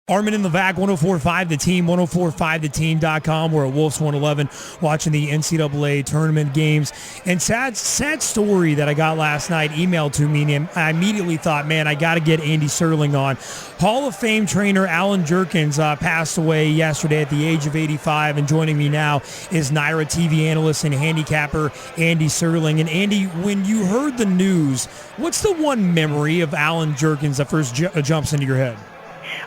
Armin in the VAC, 104.5 The Team, 104.5theteam.com. We're at Wolves 111 watching the NCAA tournament games. And sad story that I got last night emailed to me, and I immediately thought, man, I got to get Andy Serling on. Hall of Fame trainer Alan Jerkins passed away yesterday at the age of 85, and joining me now is Naira TV analyst and handicapper Andy Serling. And Andy, when you heard the news, what's the one memory of Alan Jerkins that first jumps into your head?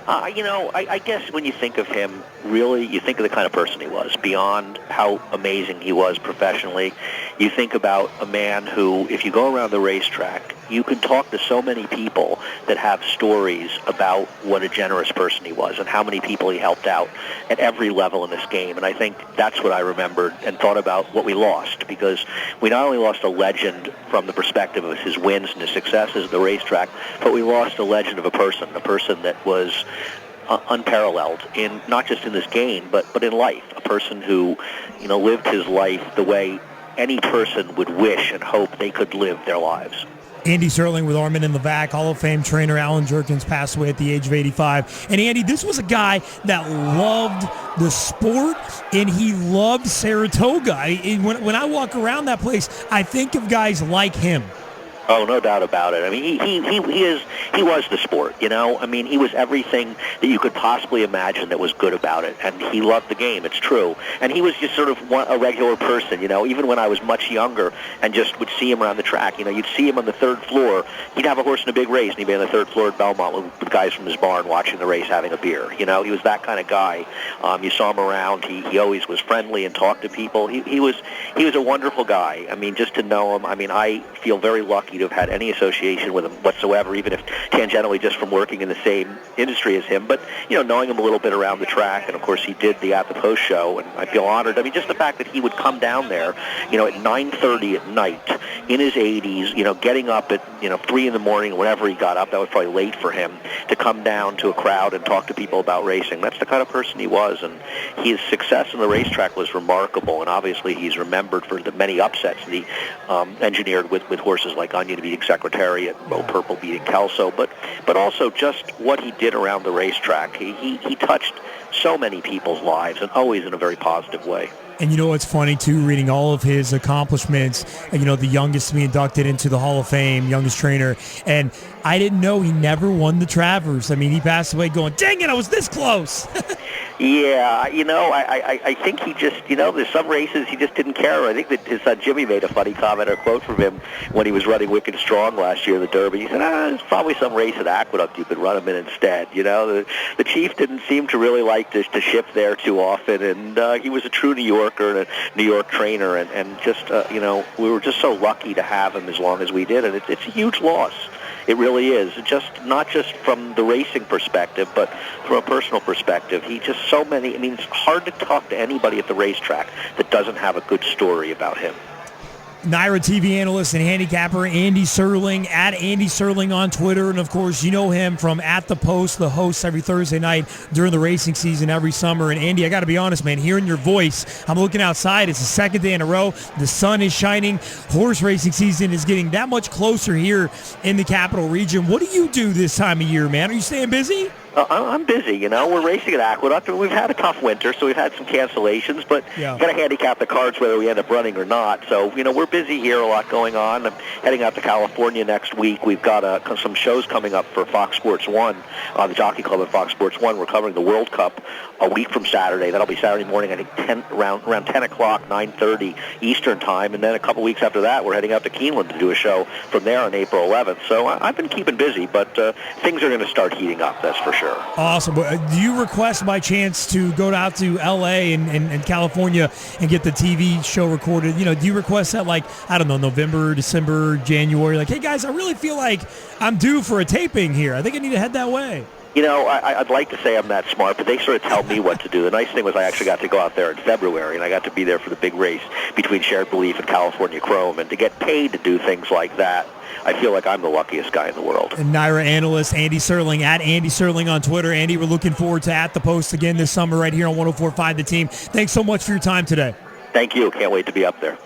I guess when you think of him, really, you think of the kind of person he was. Beyond how amazing he was professionally, you think about a man who, if you go around the racetrack, you can talk to so many people that have stories about what a generous person he was and how many people he helped out at every level in this game. And I think that's what I remembered and thought about what we lost, because we not only lost a legend from the perspective of his wins and his successes at the racetrack, but we lost a legend of a person that was unparalleled in not just in this game, but in life. A person who, lived his life the way any person would wish and hope they could live their lives. Andy Serling with Armin in the VAC. Hall of Fame trainer Alan Jerkins passed away at the age of 85. And Andy, this was a guy that loved the sport, and he loved Saratoga. When I walk around that place, I think of guys like him. Oh, no doubt about it. I mean, he was the sport, I mean, he was everything that you could possibly imagine that was good about it, and he loved the game, it's true. And he was just sort of a regular person, even when I was much younger and just would see him around the track. You'd see him on the third floor. He'd have a horse in a big race, and he'd be on the third floor at Belmont with guys from his barn watching the race, having a beer. He was that kind of guy. You saw him around. He always was friendly and talked to people. He was a wonderful guy. I mean, just to know him, I feel very lucky to have had any association with him whatsoever, even if tangentially just from working in the same industry as him. But, knowing him a little bit around the track, and of course he did the At the Post show, and I feel honored. I mean, just the fact that he would come down there, at 9:30 at night in his 80s, getting up at, 3 in the morning, whenever he got up, that was probably late for him, to come down to a crowd and talk to people about racing. That's the kind of person he was, and his success in the racetrack was remarkable, and obviously he's remembered for the many upsets that he engineered with horses like Onion beating Secretariat, Bo Purple beating Kelso, but also just what he did around the racetrack. He touched so many people's lives, and always in a very positive way. And what's funny, too, reading all of his accomplishments, the youngest to be inducted into the Hall of Fame, youngest trainer, and I didn't know he never won the Travers. I mean, he passed away going, dang it, I was this close. Yeah, I think he just, there's some races he just didn't care. I think that his son Jimmy made a funny comment or quote from him when he was running Wicked Strong last year in the Derby. He said, there's probably some race at Aqueduct you could run him in instead. The Chief didn't seem to really like to ship there too often, and he was a true New Yorker and a New York trainer, and just, we were just so lucky to have him as long as we did, and it's a huge loss. It really is. Not just from the racing perspective, but from a personal perspective. It's hard to talk to anybody at the racetrack that doesn't have a good story about him. Naira TV analyst and handicapper Andy Serling, at Andy Serling on Twitter. And, of course, you know him from At the Post, the host every Thursday night during the racing season every summer. And, Andy, I got to be honest, man, hearing your voice, I'm looking outside. It's the second day in a row. The sun is shining. Horse racing season is getting that much closer here in the Capital Region. What do you do this time of year, man? Are you staying busy? I'm busy, We're racing at Aqueduct, and we've had a tough winter, so we've had some cancellations, but you got to handicap the cards whether we end up running or not. So, we're busy here, a lot going on. I'm heading out to California next week. We've got some shows coming up for Fox Sports 1, the Jockey Club at Fox Sports 1. We're covering the World Cup a week from Saturday. That'll be Saturday morning, I think, around 10 o'clock, 9:30 Eastern Time. And then a couple weeks after that, we're heading out to Keeneland to do a show from there on April 11th. So I've been keeping busy, but things are going to start heating up, that's for sure. Awesome. Do you request by chance to go out to L.A. and California and get the TV show recorded? Do you request that, like, I don't know, November, December, January? Like, hey, guys, I really feel like I'm due for a taping here. I think I need to head that way. I'd like to say I'm that smart, but they sort of tell me what to do. The nice thing was I actually got to go out there in February, and I got to be there for the big race between Shared Belief and California Chrome, and to get paid to do things like that, I feel like I'm the luckiest guy in the world. And Naira analyst Andy Serling, at Andy Serling on Twitter. Andy, we're looking forward to At the Post again this summer right here on 104.5 The Team. Thanks so much for your time today. Thank you. Can't wait to be up there.